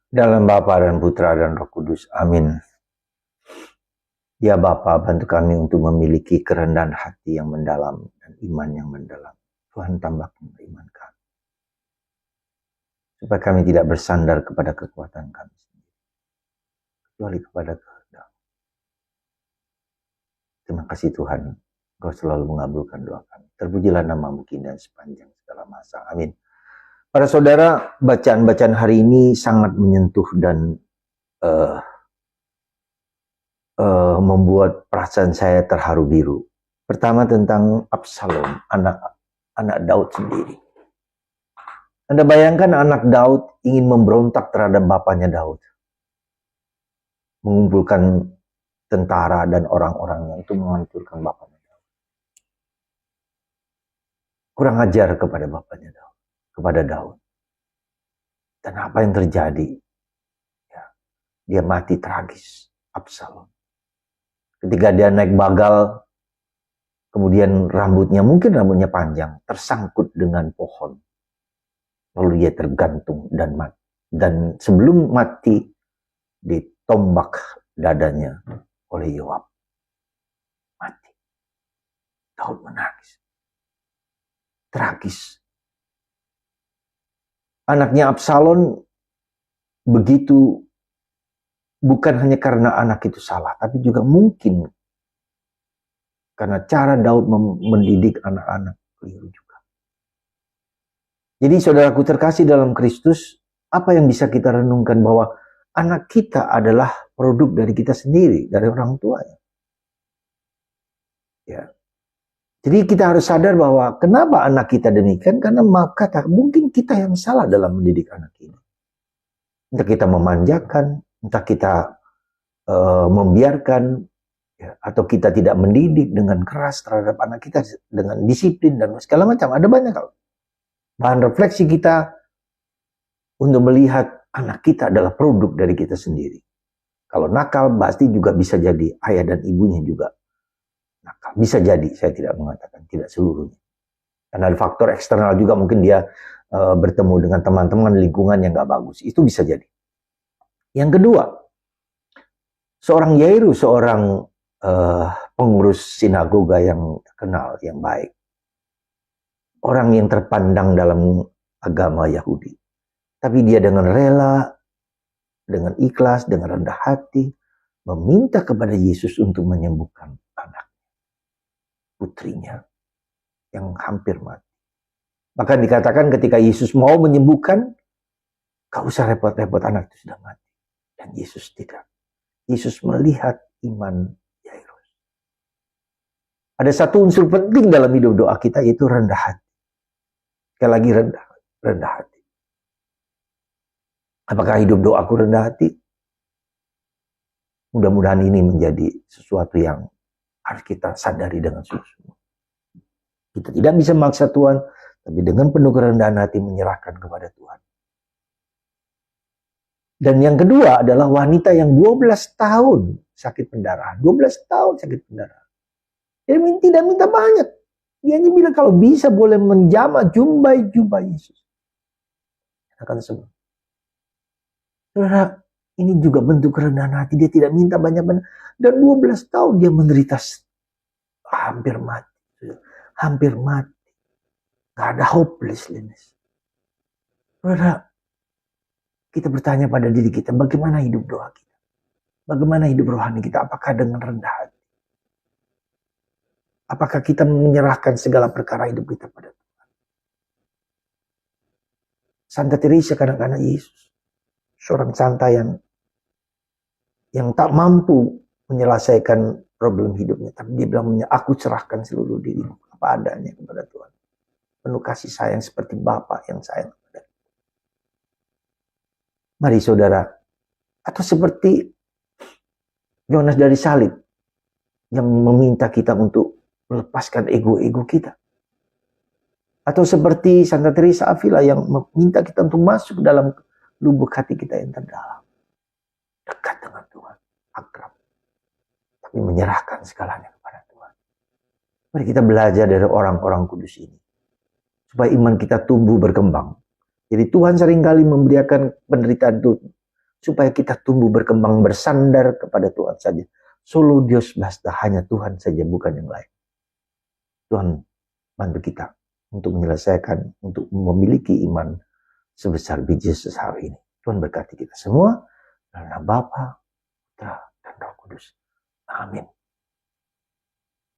Dalam Bapa dan Putra dan Roh Kudus. Amin. Ya Bapa, bantu kami untuk memiliki kerendahan hati yang mendalam dan iman yang mendalam. Tuhan tambahkan iman kami. Supaya kami tidak bersandar kepada kekuatan kami sendiri. Kecuali kepada kehendak. Terima kasih Tuhan. Engkau selalu mengabulkan doa kami. Terpujilah nama-Mu dan sepanjang segala masa. Amin. Para saudara, bacaan-bacaan hari ini sangat menyentuh dan membuat perasaan saya terharu biru. Pertama tentang Absalom, anak Daud sendiri. Anda bayangkan anak Daud ingin memberontak terhadap bapaknya Daud. Mengumpulkan tentara dan orang-orangnya itu menghancurkan bapaknya Daud. Kurang ajar kepada bapaknya Daud, kepada Daud. Dan apa yang terjadi? Ya, dia mati tragis, Absalom. Ketika dia naik bagal, kemudian mungkin rambutnya panjang, tersangkut dengan pohon. Lalu dia tergantung dan mati. Dan sebelum mati, ditombak dadanya oleh Yoab. Mati. Daud menangis. Tragis. Anaknya Absalom begitu, bukan hanya karena anak itu salah, tapi juga mungkin karena cara Daud mendidik anak-anak keliru juga. Jadi saudaraku terkasih dalam Kristus, apa yang bisa kita renungkan bahwa anak kita adalah produk dari kita sendiri, dari orang tua. Ya. Jadi kita harus sadar bahwa kenapa anak kita demikian, karena mungkin kita yang salah dalam mendidik anak ini. Entah kita memanjakan, entah kita membiarkan, ya, atau kita tidak mendidik dengan keras terhadap anak kita dengan disiplin dan segala macam. Ada banyak hal. Bahan refleksi kita untuk melihat anak kita adalah produk dari kita sendiri. Kalau nakal pasti juga bisa jadi ayah dan ibunya juga nakal. Bisa jadi, saya tidak mengatakan tidak seluruhnya. Karena ada faktor eksternal juga, mungkin dia bertemu dengan teman-teman lingkungan yang gak bagus. Itu bisa jadi. Yang kedua, seorang Yairus, seorang pengurus sinagoga yang terkenal, yang baik. Orang yang terpandang dalam agama Yahudi. Tapi dia dengan rela, dengan ikhlas, dengan rendah hati, meminta kepada Yesus untuk menyembuhkan anak putrinya yang hampir mati. Bahkan dikatakan ketika Yesus mau menyembuhkan, gak usah repot-repot, anak itu sudah mati. Dan Yesus tidak. Yesus melihat iman Yairus. Ada satu unsur penting dalam hidup doa kita, yaitu rendah hati. Sekali lagi rendah hati. Apakah hidup doaku rendah hati? Mudah-mudahan ini menjadi sesuatu yang harus kita sadari dengan sungguh-sungguh. Kita tidak bisa memaksa Tuhan, tapi dengan penuh kerendahan hati menyerahkan kepada Tuhan. Dan yang kedua adalah wanita yang 12 tahun sakit pendarahan. 12 tahun sakit pendarahan. Dia tidak minta banyak. Dia hanya bilang kalau bisa boleh menjamah jubah Yesus. Akan semua. Saudara, ini juga bentuk kerendahan hati. Dia tidak minta banyak-banyak. Dan 12 tahun dia menderita hampir mati. Hampir mati. Gak ada hopelessness. Saudara, kita bertanya pada diri kita, bagaimana hidup doa kita? Bagaimana hidup rohani kita? Apakah dengan rendah hati? Apakah kita menyerahkan segala perkara hidup kita pada Tuhan? Santa Teresa kadang-kadang Yesus, seorang santa yang tak mampu menyelesaikan problem hidupnya, tapi dia bilang, aku serahkan seluruh diriku apa adanya kepada Tuhan. Penuh kasih sayang seperti Bapa yang sayang kepada. Mari saudara, atau seperti Yohanes dari salib yang meminta kita untuk melepaskan ego-ego kita. Atau seperti Santa Teresa Avila yang meminta kita untuk masuk dalam lubuk hati kita yang terdalam. Dekat dengan Tuhan, akrab. Tapi menyerahkan segalanya kepada Tuhan. Mari kita belajar dari orang-orang kudus ini. Supaya iman kita tumbuh berkembang. Jadi Tuhan seringkali memberikan penderitaan itu supaya kita tumbuh berkembang bersandar kepada Tuhan saja. Solo Dios basta, hanya Tuhan saja, bukan yang lain. Tuhan bantu kita untuk menyelesaikan, untuk memiliki iman sebesar biji sesar ini. Tuhan berkati kita semua, karena Bapa, Putra, dan Roh Kudus. Amin.